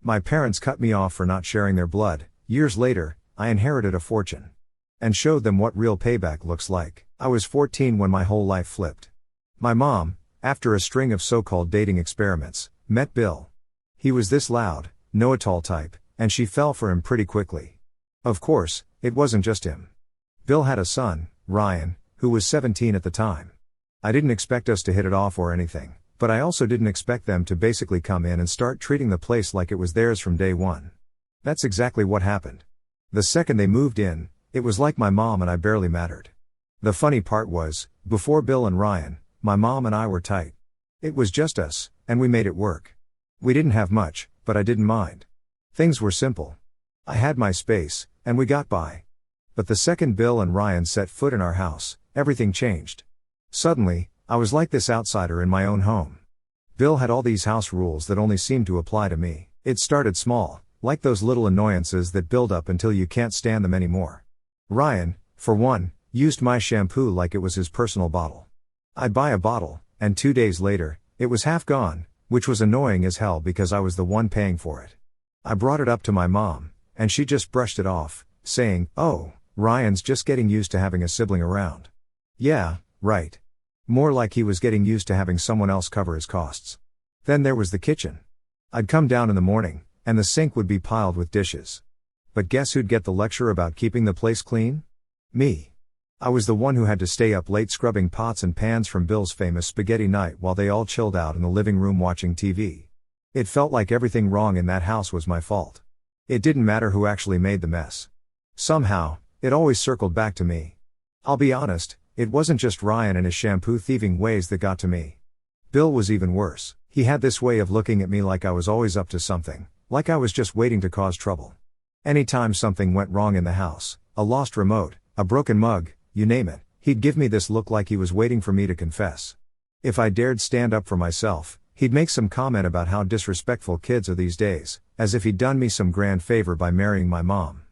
My parents cut me off for not sharing their blood. Years later, I inherited a fortune. And showed them what real payback looks like. I was 14 when my whole life flipped. My mom, after a string of so-called dating experiments, met Bill. He was this loud, know-it-all type, and she fell for him pretty quickly. Of course, it wasn't just him. Bill had a son, Ryan, who was 17 at the time. I didn't expect us to hit it off or anything, but I also didn't expect them to basically come in and start treating the place like it was theirs from day one. That's exactly what happened. The second they moved in, it was like my mom and I barely mattered. The funny part was, before Bill and Ryan, my mom and I were tight. It was just us, and we made it work. We didn't have much, but I didn't mind. Things were simple. I had my space, and we got by. But the second Bill and Ryan set foot in our house, everything changed. Suddenly, I was like this outsider in my own home. Bill had all these house rules that only seemed to apply to me. It started small, like those little annoyances that build up until you can't stand them anymore. Ryan, for one, used my shampoo like it was his personal bottle. I'd buy a bottle, and 2 days later, it was half gone, which was annoying as hell because I was the one paying for it. I brought it up to my mom, and she just brushed it off, saying, "Oh, Ryan's just getting used to having a sibling around." Yeah, right. More like he was getting used to having someone else cover his costs. Then there was the kitchen. I'd come down in the morning, and the sink would be piled with dishes. But guess who'd get the lecture about keeping the place clean? Me. I was the one who had to stay up late scrubbing pots and pans from Bill's famous spaghetti night while they all chilled out in the living room watching TV. It felt like everything wrong in that house was my fault. It didn't matter who actually made the mess. Somehow, it always circled back to me. I'll be honest, it wasn't just Ryan and his shampoo thieving ways that got to me. Bill was even worse. He had this way of looking at me like I was always up to something, like I was just waiting to cause trouble. Anytime something went wrong in the house, a lost remote, a broken mug, you name it, he'd give me this look like he was waiting for me to confess. If I dared stand up for myself, he'd make some comment about how disrespectful kids are these days, as if he'd done me some grand favor by marrying my mom.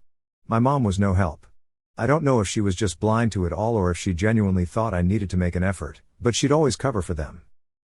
My mom was no help. I don't know if she was just blind to it all or if she genuinely thought I needed to make an effort, but she'd always cover for them.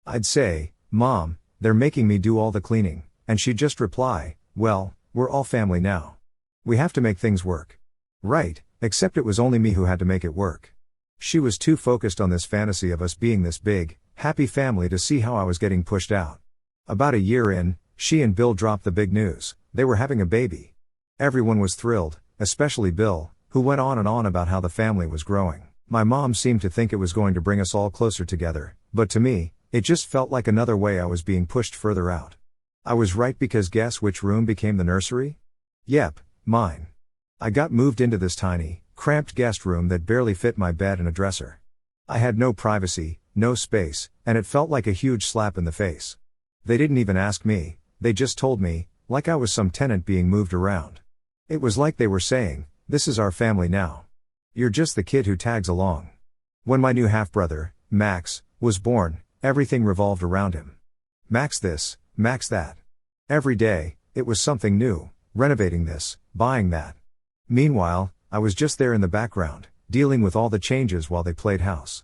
I'd say, "Mom, they're making me do all the cleaning," and she'd just reply, "Well, we're all family now. We have to make things work." Right, except it was only me who had to make it work. She was too focused on this fantasy of us being this big, happy family to see how I was getting pushed out. About a year in, she and Bill dropped the big news. They were having a baby. Everyone was thrilled, especially Bill, who went on and on about how the family was growing. My mom seemed to think it was going to bring us all closer together, but to me, it just felt like another way I was being pushed further out. I was right because guess which room became the nursery? Yep, mine. I got moved into this tiny, cramped guest room that barely fit my bed and a dresser. I had no privacy, no space, and it felt like a huge slap in the face. They didn't even ask me, they just told me, like I was some tenant being moved around. It was like they were saying, "This is our family now. You're just the kid who tags along." When my new half-brother, Max, was born, everything revolved around him. Max this, Max that. Every day, it was something new, renovating this, buying that. Meanwhile, I was just there in the background, dealing with all the changes while they played house.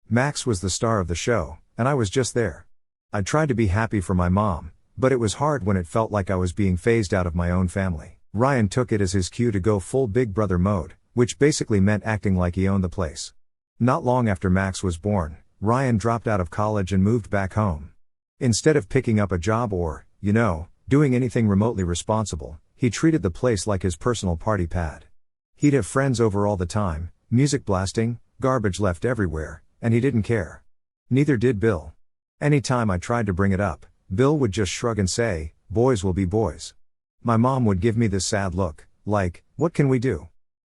Max was the star of the show, and I was just there. I tried to be happy for my mom, but it was hard when it felt like I was being phased out of my own family. Ryan took it as his cue to go full big brother mode, which basically meant acting like he owned the place. Not long after Max was born, Ryan dropped out of college and moved back home. Instead of picking up a job or, doing anything remotely responsible, he treated the place like his personal party pad. He'd have friends over all the time, music blasting, garbage left everywhere, and he didn't care. Neither did Bill. Anytime I tried to bring it up, Bill would just shrug and say, "Boys will be boys." My mom would give me this sad look, like, "What can we do?"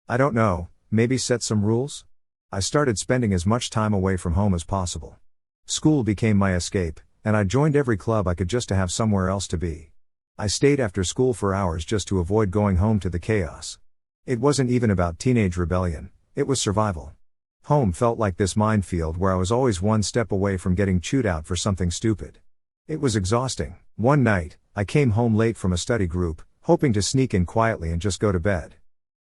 I don't know, maybe set some rules? I started spending as much time away from home as possible. School became my escape, and I joined every club I could just to have somewhere else to be. I stayed after school for hours just to avoid going home to the chaos. It wasn't even about teenage rebellion, it was survival. Home felt like this minefield where I was always one step away from getting chewed out for something stupid. It was exhausting. One night, I came home late from a study group, hoping to sneak in quietly and just go to bed.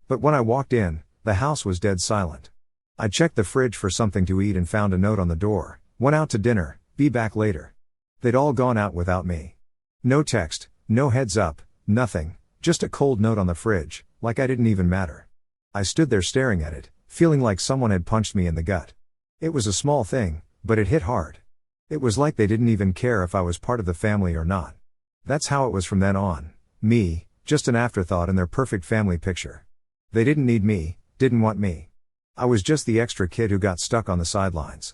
But when I walked in, the house was dead silent. I checked the fridge for something to eat and found a note on the door, "Went out to dinner, be back later." They'd all gone out without me. No text, no heads up, Nothing, just a cold note on the fridge, like I didn't even matter. I stood there staring at it, feeling like someone had punched me in the gut. It was a small thing, but it hit hard. It was like they didn't even care if I was part of the family or not. That's how it was from then on. Me, just an afterthought in their perfect family picture. They didn't need me, didn't want me. I was just the extra kid who got stuck on the sidelines.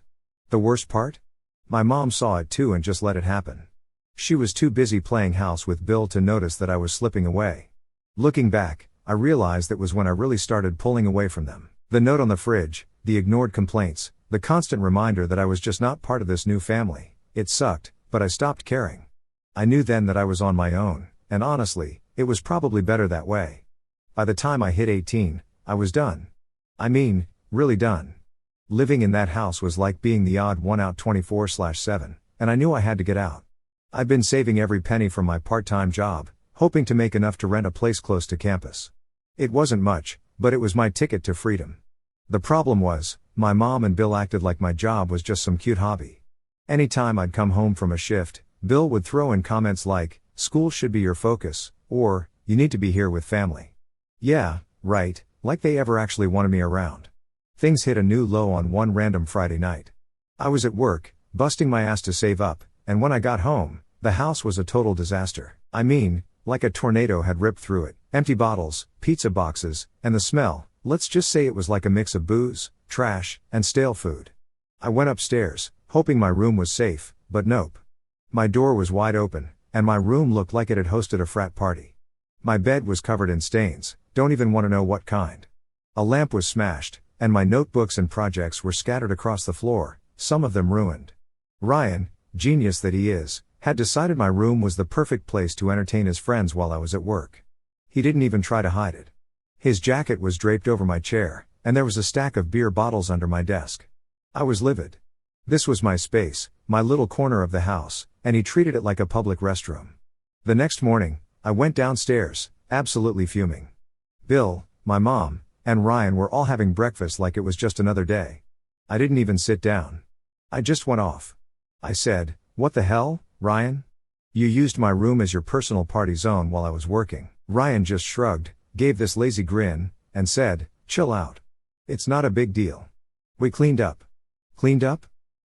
The worst part? My mom saw it too and just let it happen. She was too busy playing house with Bill to notice that I was slipping away. Looking back, I realized that was when I really started pulling away from them. The note on the fridge, the ignored complaints, the constant reminder that I was just not part of this new family. It sucked, but I stopped caring. I knew then that I was on my own, and honestly, it was probably better that way. By the time I hit 18, I was done. I mean, really done. Living in that house was like being the odd one out 24/7, and I knew I had to get out. I'd been saving every penny from my part-time job, hoping to make enough to rent a place close to campus. It wasn't much, but it was my ticket to freedom. The problem was, my mom and Bill acted like my job was just some cute hobby. Anytime I'd come home from a shift, Bill would throw in comments like, "School should be your focus," or, "You need to be here with family." Yeah, right, like they ever actually wanted me around. Things hit a new low on one random Friday night. I was at work, busting my ass to save up, and when I got home, the house was a total disaster. I mean, like a tornado had ripped through it. Empty bottles, pizza boxes, and the smell, let's just say it was like a mix of booze, trash, and stale food. I went upstairs, hoping my room was safe, but nope. My door was wide open, and my room looked like it had hosted a frat party. My bed was covered in stains, don't even want to know what kind. A lamp was smashed, and my notebooks and projects were scattered across the floor, some of them ruined. Ryan, genius that he is, had decided my room was the perfect place to entertain his friends while I was at work. He didn't even try to hide it. His jacket was draped over my chair, and there was a stack of beer bottles under my desk. I was livid. This was my space, my little corner of the house, and he treated it like a public restroom. The next morning, I went downstairs, absolutely fuming. Bill, my mom, and Ryan were all having breakfast like it was just another day. I didn't even sit down. I just went off. I said, "What the hell, Ryan? You used my room as your personal party zone while I was working." Ryan just shrugged, gave this lazy grin, and said, "Chill out. It's not a big deal. We cleaned up." Cleaned up?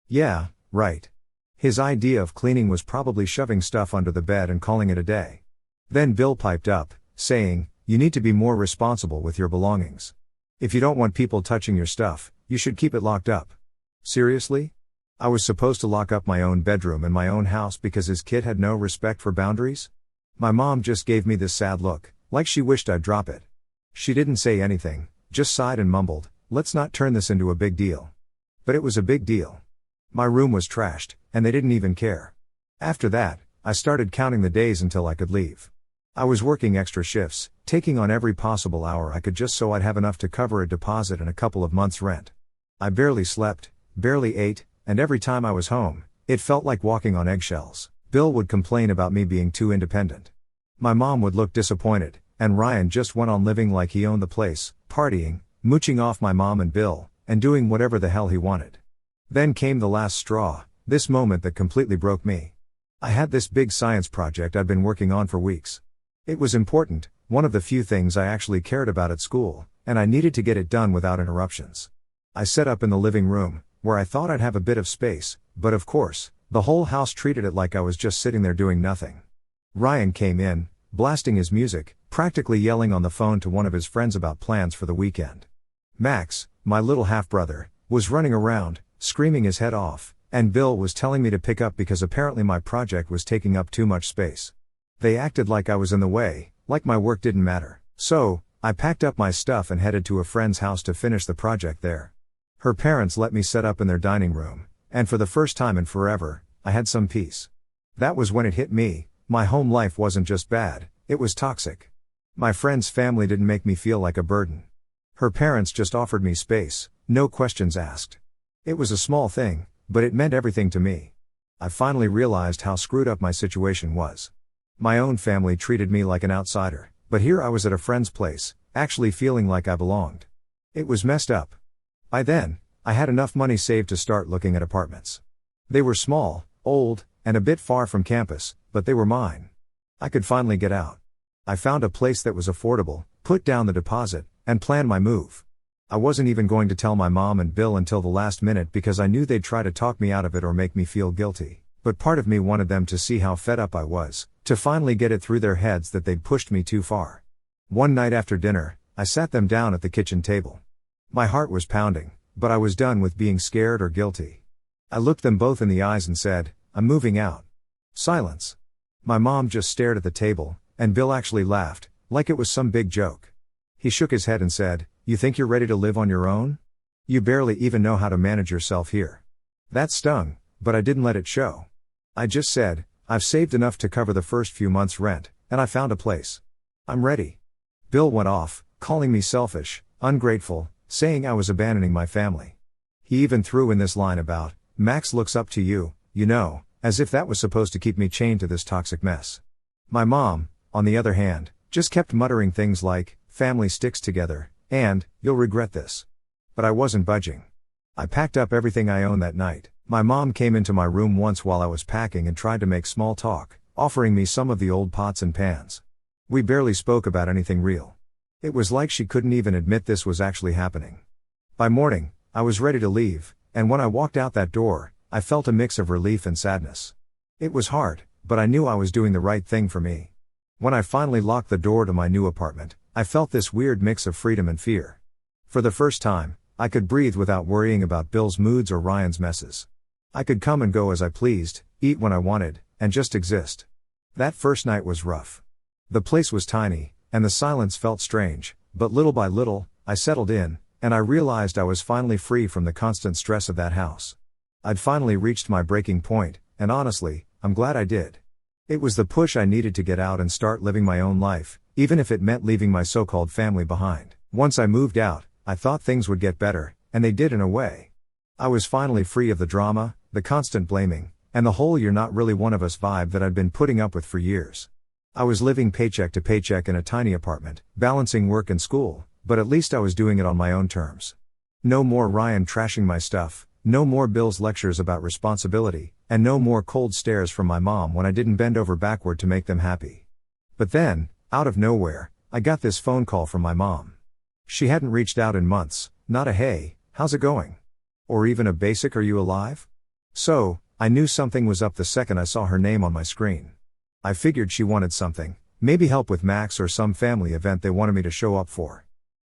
Yeah, right. His idea of cleaning was probably shoving stuff under the bed and calling it a day. Then Bill piped up, saying, "You need to be more responsible with your belongings. If you don't want people touching your stuff, you should keep it locked up." Seriously? I was supposed to lock up my own bedroom in my own house because his kid had no respect for boundaries? My mom just gave me this sad look, like she wished I'd drop it. She didn't say anything, just sighed and mumbled, "Let's not turn this into a big deal." But it was a big deal. My room was trashed, and they didn't even care. After that, I started counting the days until I could leave. I was working extra shifts, taking on every possible hour I could just so I'd have enough to cover a deposit and a couple of months' rent. I barely slept, barely ate, and every time I was home, it felt like walking on eggshells. Bill would complain about me being too independent. My mom would look disappointed, and Ryan just went on living like he owned the place, partying, mooching off my mom and Bill, and doing whatever the hell he wanted. Then came the last straw, this moment that completely broke me. I had this big science project I'd been working on for weeks. It was important, one of the few things I actually cared about at school, and I needed to get it done without interruptions. I set up in the living room, where I thought I'd have a bit of space, but of course, the whole house treated it like I was just sitting there doing nothing. Ryan came in, blasting his music, practically yelling on the phone to one of his friends about plans for the weekend. Max, my little half-brother, was running around, screaming his head off, and Bill was telling me to pick up because apparently my project was taking up too much space. They acted like I was in the way, like my work didn't matter. So, I packed up my stuff and headed to a friend's house to finish the project there. Her parents let me set up in their dining room, and for the first time in forever, I had some peace. That was when it hit me, my home life wasn't just bad, it was toxic. My friend's family didn't make me feel like a burden. Her parents just offered me space, no questions asked. It was a small thing, but it meant everything to me. I finally realized how screwed up my situation was. My own family treated me like an outsider, but here I was at a friend's place, actually feeling like I belonged. It was messed up. By then, I had enough money saved to start looking at apartments. They were small, old, and a bit far from campus, but they were mine. I could finally get out. I found a place that was affordable, put down the deposit, and planned my move. I wasn't even going to tell my mom and Bill until the last minute because I knew they'd try to talk me out of it or make me feel guilty. But part of me wanted them to see how fed up I was, to finally get it through their heads that they'd pushed me too far. One night after dinner, I sat them down at the kitchen table. My heart was pounding, but I was done with being scared or guilty. I looked them both in the eyes and said, "I'm moving out." Silence. My mom just stared at the table, and Bill actually laughed, like it was some big joke. He shook his head and said, "You think you're ready to live on your own? You barely even know how to manage yourself here." That stung, but I didn't let it show. I just said, "I've saved enough to cover the first few months' rent, and I found a place. I'm ready." Bill went off, calling me selfish, ungrateful, saying I was abandoning my family. He even threw in this line about, "Max looks up to you, you know," as if that was supposed to keep me chained to this toxic mess. My mom, on the other hand, just kept muttering things like, "Family sticks together," and, "You'll regret this." But I wasn't budging. I packed up everything I owned that night. My mom came into my room once while I was packing and tried to make small talk, offering me some of the old pots and pans. We barely spoke about anything real. It was like she couldn't even admit this was actually happening. By morning, I was ready to leave, and when I walked out that door, I felt a mix of relief and sadness. It was hard, but I knew I was doing the right thing for me. When I finally locked the door to my new apartment, I felt this weird mix of freedom and fear. For the first time, I could breathe without worrying about Bill's moods or Ryan's messes. I could come and go as I pleased, eat when I wanted, and just exist. That first night was rough. The place was tiny, and the silence felt strange, but little by little, I settled in, and I realized I was finally free from the constant stress of that house. I'd finally reached my breaking point, and honestly, I'm glad I did. It was the push I needed to get out and start living my own life, even if it meant leaving my so-called family behind. Once I moved out, I thought things would get better, and they did in a way. I was finally free of the drama, the constant blaming, and the whole "you're not really one of us" vibe that I'd been putting up with for years. I was living paycheck to paycheck in a tiny apartment, balancing work and school, but at least I was doing it on my own terms. No more Ryan trashing my stuff, no more Bill's lectures about responsibility, and no more cold stares from my mom when I didn't bend over backward to make them happy. But then, out of nowhere, I got this phone call from my mom. She hadn't reached out in months, not a "Hey, how's it going?" or even a basic "Are you alive?" So, I knew something was up the second I saw her name on my screen. I figured she wanted something, maybe help with Max or some family event they wanted me to show up for.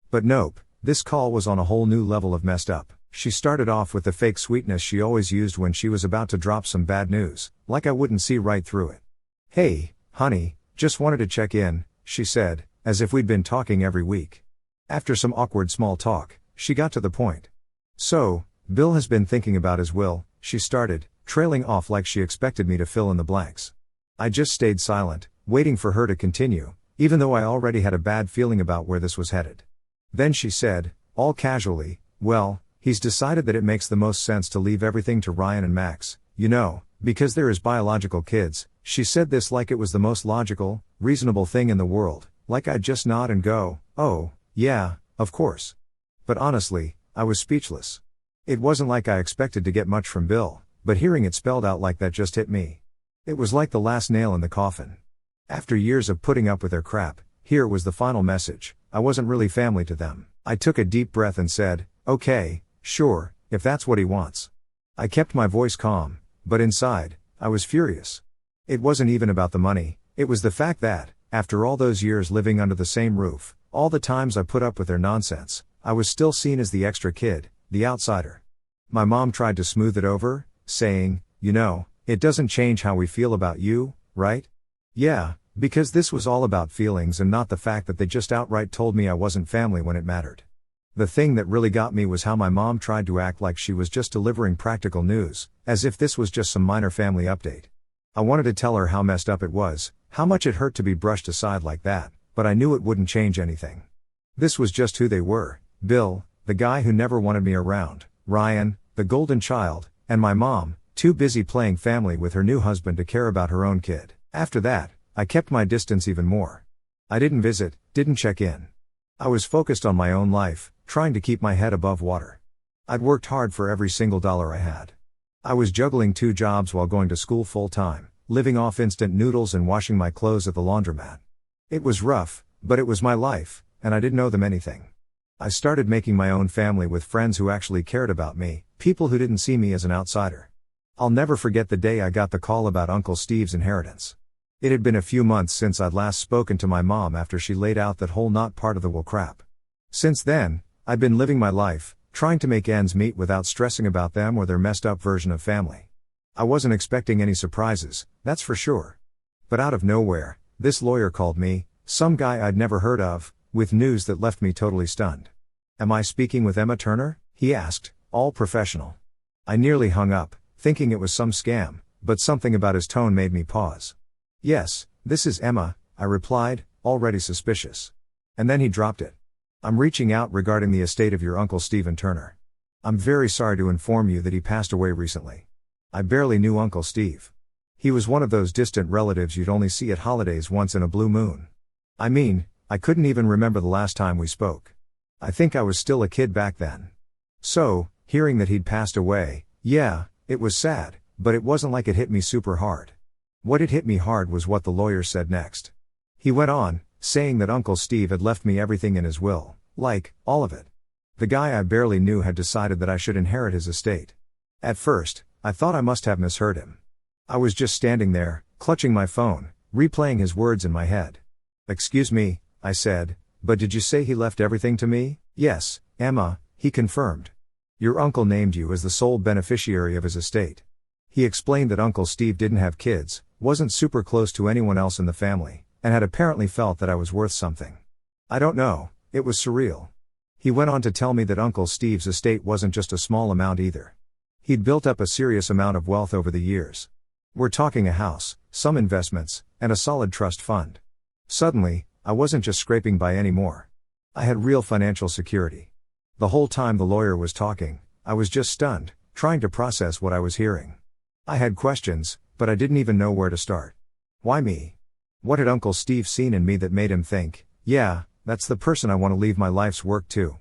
But nope, this call was on a whole new level of messed up. She started off with the fake sweetness she always used when she was about to drop some bad news, like I wouldn't see right through it. "Hey, honey, just wanted to check in," she said, as if we'd been talking every week. After some awkward small talk, she got to the point. "So, Bill has been thinking about his will," she started, trailing off like she expected me to fill in the blanks. I just stayed silent, waiting for her to continue, even though I already had a bad feeling about where this was headed. Then she said, all casually, "Well, he's decided that it makes the most sense to leave everything to Ryan and Max, you know, because they're his biological kids." She said this like it was the most logical, reasonable thing in the world, like I'd just nod and go, "Oh, yeah, of course." But honestly, I was speechless. It wasn't like I expected to get much from Bill, but hearing it spelled out like that just hit me. It was like the last nail in the coffin. After years of putting up with their crap, here was the final message: I wasn't really family to them. I took a deep breath and said, "Okay, sure, if that's what he wants." I kept my voice calm, but inside, I was furious. It wasn't even about the money, it was the fact that, after all those years living under the same roof, all the times I put up with their nonsense, I was still seen as the extra kid, the outsider. My mom tried to smooth it over, saying, "You know, it doesn't change how we feel about you, right?" Yeah, because this was all about feelings and not the fact that they just outright told me I wasn't family when it mattered. The thing that really got me was how my mom tried to act like she was just delivering practical news, as if this was just some minor family update. I wanted to tell her how messed up it was, how much it hurt to be brushed aside like that, but I knew it wouldn't change anything. This was just who they were: Bill, the guy who never wanted me around, Ryan, the golden child, and my mom, too busy playing family with her new husband to care about her own kid. After that, I kept my distance even more. I didn't visit, didn't check in. I was focused on my own life, trying to keep my head above water. I'd worked hard for every single dollar I had. I was juggling 2 jobs while going to school full time, living off instant noodles and washing my clothes at the laundromat. It was rough, but it was my life, and I didn't owe them anything. I started making my own family with friends who actually cared about me, people who didn't see me as an outsider. I'll never forget the day I got the call about Uncle Steve's inheritance. It had been a few months since I'd last spoken to my mom after she laid out that whole not part of the will crap. Since then, I'd been living my life, trying to make ends meet without stressing about them or their messed up version of family. I wasn't expecting any surprises, that's for sure. But out of nowhere, this lawyer called me, some guy I'd never heard of, with news that left me totally stunned. "Am I speaking with Emma Turner?" he asked, all professional. I nearly hung up, thinking it was some scam, but something about his tone made me pause. "Yes, this is Emma," I replied, already suspicious. And then he dropped it. "I'm reaching out regarding the estate of your Uncle Stephen Turner. I'm very sorry to inform you that he passed away recently." I barely knew Uncle Steve. He was one of those distant relatives you'd only see at holidays once in a blue moon. I mean, I couldn't even remember the last time we spoke. I think I was still a kid back then. So, hearing that he'd passed away, yeah, it was sad, but it wasn't like it hit me super hard. What had hit me hard was what the lawyer said next. He went on, saying that Uncle Steve had left me everything in his will, like, all of it. The guy I barely knew had decided that I should inherit his estate. At first, I thought I must have misheard him. I was just standing there, clutching my phone, replaying his words in my head. "Excuse me," I said, "but did you say he left everything to me?" "Yes, Emma," he confirmed. "Your uncle named you as the sole beneficiary of his estate." He explained that Uncle Steve didn't have kids, wasn't super close to anyone else in the family, and had apparently felt that I was worth something. I don't know, it was surreal. He went on to tell me that Uncle Steve's estate wasn't just a small amount either. He'd built up a serious amount of wealth over the years. We're talking a house, some investments, and a solid trust fund. Suddenly, I wasn't just scraping by anymore. I had real financial security. The whole time the lawyer was talking, I was just stunned, trying to process what I was hearing. I had questions, but I didn't even know where to start. Why me? What had Uncle Steve seen in me that made him think, yeah, that's the person I want to leave my life's work to?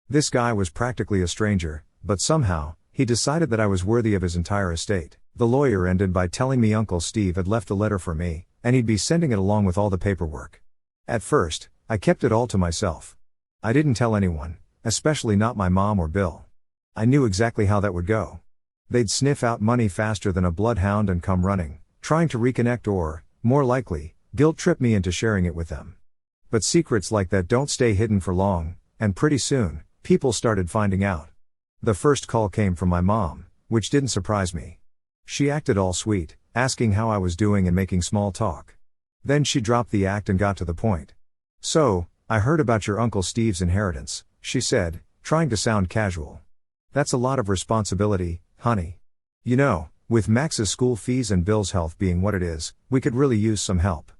This guy was practically a stranger, but somehow, he decided that I was worthy of his entire estate. The lawyer ended by telling me Uncle Steve had left a letter for me, and he'd be sending it along with all the paperwork. At first, I kept it all to myself. I didn't tell anyone, especially not my mom or Bill. I knew exactly how that would go. They'd sniff out money faster than a bloodhound and come running, trying to reconnect or, more likely, guilt-trip me into sharing it with them. But secrets like that don't stay hidden for long, and pretty soon, people started finding out. The first call came from my mom, which didn't surprise me. She acted all sweet, asking how I was doing and making small talk. Then she dropped the act and got to the point. "So, I heard about your Uncle Steve's inheritance," she said, trying to sound casual. "That's a lot of responsibility, honey. You know, with Max's school fees and Bill's health being what it is, we could really use some help."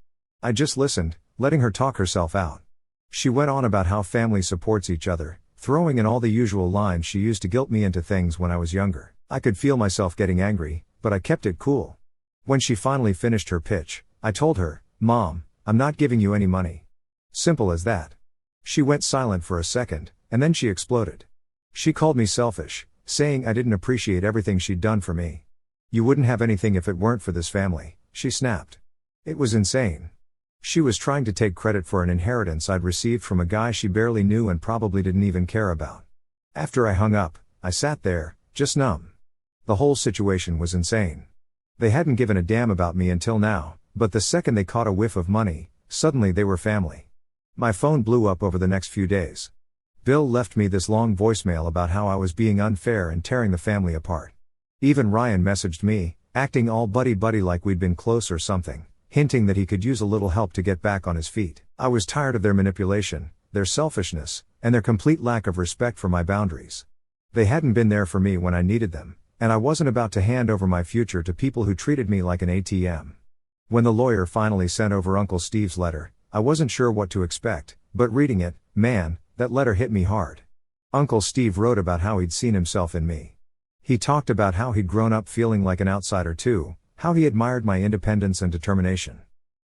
I just listened, letting her talk herself out. She went on about how family supports each other, throwing in all the usual lines she used to guilt me into things when I was younger. I could feel myself getting angry, but I kept it cool. When she finally finished her pitch, I told her, "Mom, I'm not giving you any money." Simple as that. She went silent for a second, and then she exploded. She called me selfish, saying I didn't appreciate everything she'd done for me. "You wouldn't have anything if it weren't for this family," she snapped. It was insane. She was trying to take credit for an inheritance I'd received from a guy she barely knew and probably didn't even care about. After I hung up, I sat there, just numb. The whole situation was insane. They hadn't given a damn about me until now, but the second they caught a whiff of money, suddenly they were family. My phone blew up over the next few days. Bill left me this long voicemail about how I was being unfair and tearing the family apart. Even Ryan messaged me, acting all buddy-buddy like we'd been close or something, hinting that he could use a little help to get back on his feet. I was tired of their manipulation, their selfishness, and their complete lack of respect for my boundaries. They hadn't been there for me when I needed them, and I wasn't about to hand over my future to people who treated me like an ATM. When the lawyer finally sent over Uncle Steve's letter, I wasn't sure what to expect, but reading it, man, that letter hit me hard. Uncle Steve wrote about how he'd seen himself in me. He talked about how he'd grown up feeling like an outsider too, how he admired my independence and determination.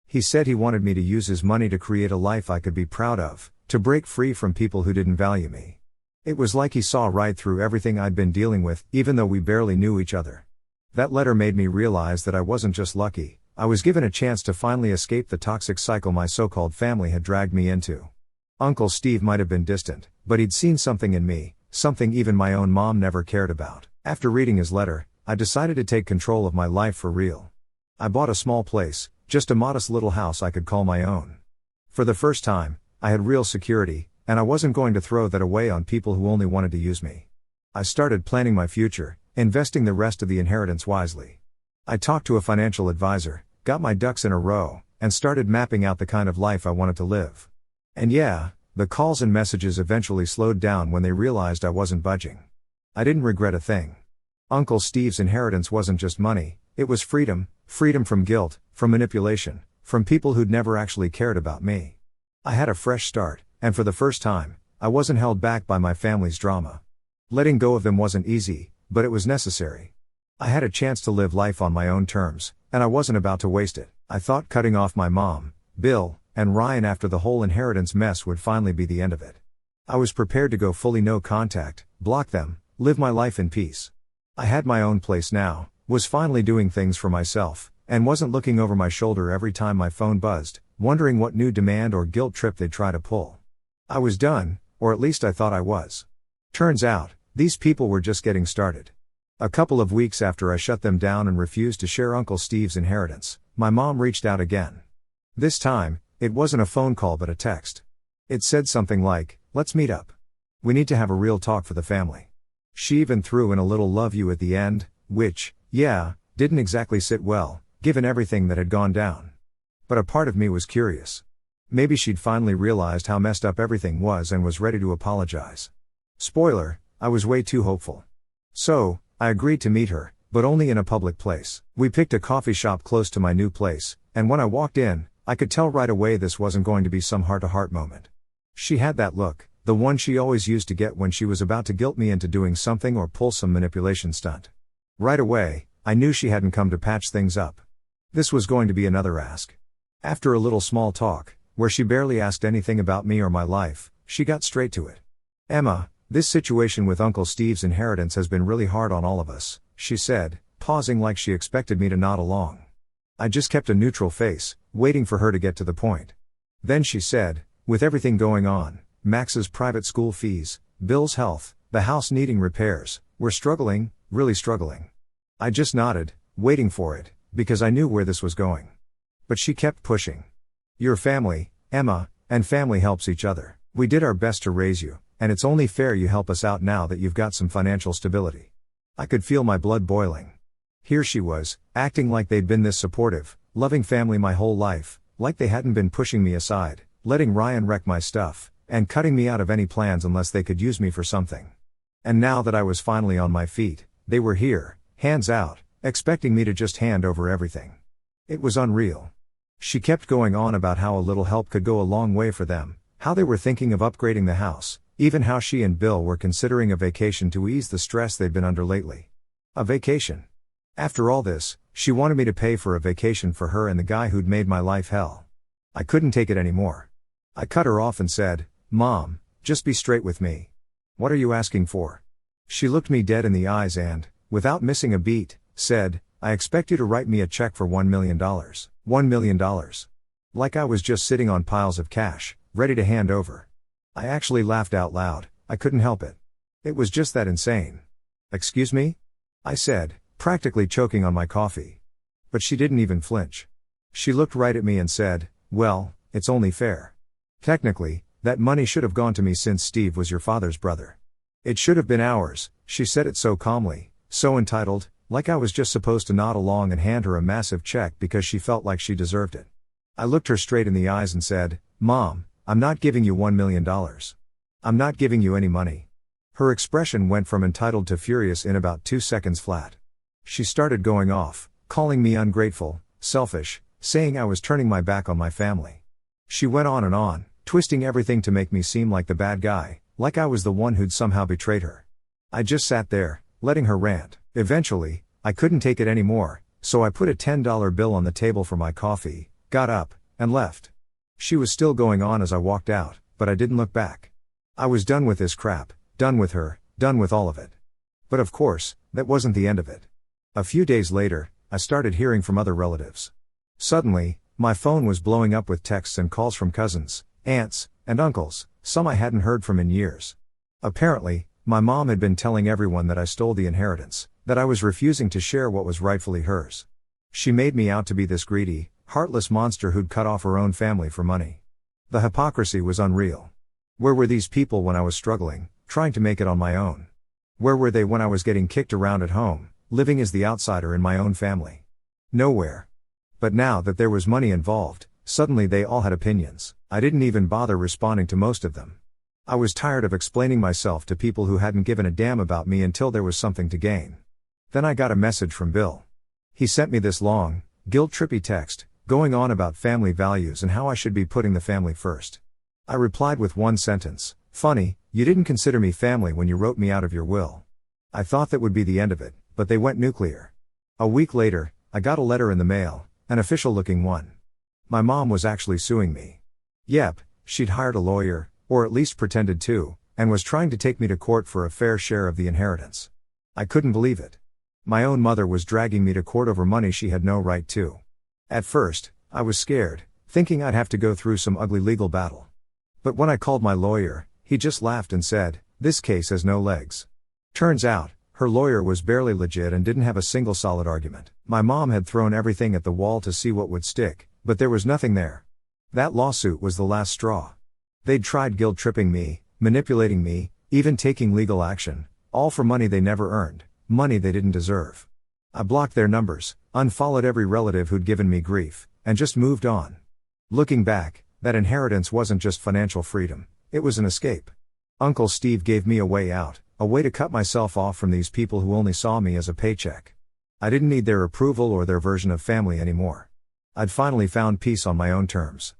He said he wanted me to use his money to create a life I could be proud of, to break free from people who didn't value me. It was like he saw right through everything I'd been dealing with, even though we barely knew each other. That letter made me realize that I wasn't just lucky, I was given a chance to finally escape the toxic cycle my so-called family had dragged me into. Uncle Steve might have been distant, but he'd seen something in me, something even my own mom never cared about. After reading his letter, I decided to take control of my life for real. I bought a small place, just a modest little house I could call my own. For the first time, I had real security, and I wasn't going to throw that away on people who only wanted to use me. I started planning my future, investing the rest of the inheritance wisely. I talked to a financial advisor, got my ducks in a row, and started mapping out the kind of life I wanted to live. And yeah, the calls and messages eventually slowed down when they realized I wasn't budging. I didn't regret a thing. Uncle Steve's inheritance wasn't just money, it was freedom, freedom from guilt, from manipulation, from people who'd never actually cared about me. I had a fresh start, and for the first time, I wasn't held back by my family's drama. Letting go of them wasn't easy, but it was necessary. I had a chance to live life on my own terms, and I wasn't about to waste it. I thought cutting off my mom, Bill, and Ryan after the whole inheritance mess would finally be the end of it. I was prepared to go fully no contact, block them, live my life in peace. I had my own place now, was finally doing things for myself, and wasn't looking over my shoulder every time my phone buzzed, wondering what new demand or guilt trip they'd try to pull. I was done, or at least I thought I was. Turns out, these people were just getting started. A couple of weeks after I shut them down and refused to share Uncle Steve's inheritance, my mom reached out again. This time, it wasn't a phone call but a text. It said something like, "Let's meet up. We need to have a real talk for the family." She even threw in a little "love you" at the end, which, yeah, didn't exactly sit well, given everything that had gone down. But a part of me was curious. Maybe she'd finally realized how messed up everything was and was ready to apologize. Spoiler, I was way too hopeful. So, I agreed to meet her, but only in a public place. We picked a coffee shop close to my new place, and when I walked in, I could tell right away this wasn't going to be some heart-to-heart moment. She had that look, the one she always used to get when she was about to guilt me into doing something or pull some manipulation stunt. Right away, I knew she hadn't come to patch things up. This was going to be another ask. After a little small talk, where she barely asked anything about me or my life, she got straight to it. "Emma, this situation with Uncle Steve's inheritance has been really hard on all of us," she said, pausing like she expected me to nod along. I just kept a neutral face, waiting for her to get to the point. Then she said, "With everything going on, Max's private school fees, Bill's health, the house needing repairs, we're struggling, really struggling." I just nodded, waiting for it, because I knew where this was going. But she kept pushing. "Your family, Emma, and family helps each other. We did our best to raise you, and it's only fair you help us out now that you've got some financial stability." I could feel my blood boiling. Here she was, acting like they'd been this supportive, loving family my whole life, like they hadn't been pushing me aside, letting Ryan wreck my stuff, and cutting me out of any plans unless they could use me for something. And now that I was finally on my feet, they were here, hands out, expecting me to just hand over everything. It was unreal. She kept going on about how a little help could go a long way for them, how they were thinking of upgrading the house, even how she and Bill were considering a vacation to ease the stress they'd been under lately. A vacation. After all this, she wanted me to pay for a vacation for her and the guy who'd made my life hell. I couldn't take it anymore. I cut her off and said, "Mom, just be straight with me. What are you asking for?" She looked me dead in the eyes and, without missing a beat, said, "I expect you to write me a check for $1 million. $1 million. Like I was just sitting on piles of cash, ready to hand over. I actually laughed out loud, I couldn't help it. It was just that insane. "Excuse me?" I said, practically choking on my coffee. But she didn't even flinch. She looked right at me and said, "Well, it's only fair. Technically, that money should have gone to me since Steve was your father's brother. It should have been ours." She said it so calmly, so entitled, like I was just supposed to nod along and hand her a massive check because she felt like she deserved it. I looked her straight in the eyes and said, "Mom, I'm not giving you $1 million. I'm not giving you any money." Her expression went from entitled to furious in about 2 seconds flat. She started going off, calling me ungrateful, selfish, saying I was turning my back on my family. She went on, twisting everything to make me seem like the bad guy, like I was the one who'd somehow betrayed her. I just sat there, letting her rant. Eventually, I couldn't take it anymore, so I put a $10 bill on the table for my coffee, got up, and left. She was still going on as I walked out, but I didn't look back. I was done with this crap, done with her, done with all of it. But of course, that wasn't the end of it. A few days later, I started hearing from other relatives. Suddenly, my phone was blowing up with texts and calls from cousins, aunts, and uncles, some I hadn't heard from in years. Apparently, my mom had been telling everyone that I stole the inheritance, that I was refusing to share what was rightfully hers. She made me out to be this greedy, heartless monster who'd cut off her own family for money. The hypocrisy was unreal. Where were these people when I was struggling, trying to make it on my own? Where were they when I was getting kicked around at home, living as the outsider in my own family? Nowhere. But now that there was money involved, suddenly they all had opinions. I didn't even bother responding to most of them. I was tired of explaining myself to people who hadn't given a damn about me until there was something to gain. Then I got a message from Bill. He sent me this long, guilt-trippy text, going on about family values and how I should be putting the family first. I replied with one sentence, "Funny, you didn't consider me family when you wrote me out of your will." I thought that would be the end of it, but they went nuclear. A week later, I got a letter in the mail, an official-looking one. My mom was actually suing me. Yep, she'd hired a lawyer, or at least pretended to, and was trying to take me to court for a fair share of the inheritance. I couldn't believe it. My own mother was dragging me to court over money she had no right to. At first, I was scared, thinking I'd have to go through some ugly legal battle. But when I called my lawyer, he just laughed and said, "This case has no legs." Turns out, her lawyer was barely legit and didn't have a single solid argument. My mom had thrown everything at the wall to see what would stick, but there was nothing there. That lawsuit was the last straw. They'd tried guilt-tripping me, manipulating me, even taking legal action, all for money they never earned, money they didn't deserve. I blocked their numbers, unfollowed every relative who'd given me grief, and just moved on. Looking back, that inheritance wasn't just financial freedom, it was an escape. Uncle Steve gave me a way out, a way to cut myself off from these people who only saw me as a paycheck. I didn't need their approval or their version of family anymore. I'd finally found peace on my own terms.